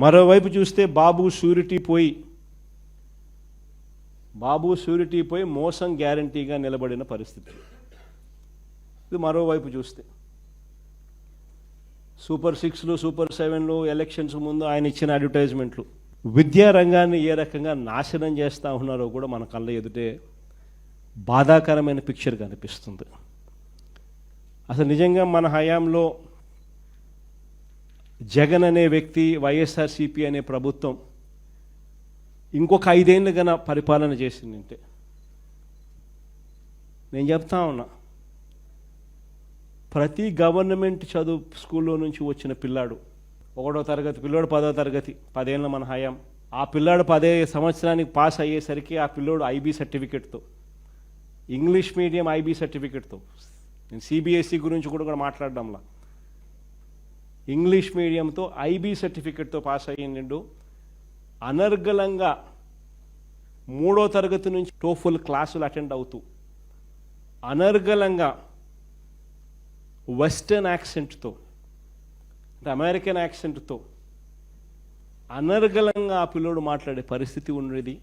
మరోవైపు చూస్తే బాబు షూరిటీ పోయి మోసం గ్యారంటీగా నిలబడిన పరిస్థితి. ఇది మరోవైపు చూస్తే సూపర్ 6లు సూపర్ 7లు ఎలక్షన్స్ ముందు ఆయన ఇచ్చిన అడ్వర్టైజ్మెంట్లు విద్యా రంగాన్ని ఏ రకంగా నాశనం చేస్తూ ఉన్నారో కూడా మన కళ్ళ ఎదుటే బాధాకరమైన పిక్చర్ కనిపిస్తుంది. అసలు నిజంగా మన హయాంలో జగన్ అనే వ్యక్తి, వైఎస్ఆర్సీపీ అనే ప్రభుత్వం ఇంకొక 5 ఏళ్ళు గన పరిపాలన చేసిందంటే నేను చెప్తా ఉన్నా, ప్రతి గవర్నమెంట్ చదువు స్కూల్లో నుంచి వచ్చిన పిల్లాడు, 1వ తరగతి పిల్లోడు 10వ తరగతి, 10 ఏళ్ళ మన హయాం, ఆ పిల్లాడు 10 సంవత్సరానికి పాస్ అయ్యేసరికి ఆ పిల్లోడు ఐబీ సర్టిఫికెట్తో, ఇంగ్లీష్ మీడియం ఐబీ సర్టిఫికెట్తో, నేను సిబిఎస్ఈ గురించి కూడా మాట్లాడడంలా, ఇంగ్లీష్ మీడియంతో ఐబీ సర్టిఫికెట్తో పాస్ అయ్యిండు. అనర్గళంగా 3వ తరగతి నుంచి టోఫుల్ క్లాసులు అటెండ్ అవుతూ అనర్గళంగా వెస్టర్న్ యాక్సెంట్తో, అంటే అమెరికన్ యాక్సెంట్తో అనర్గళంగా ఆ పిల్లోడు మాట్లాడే పరిస్థితి ఉండేది.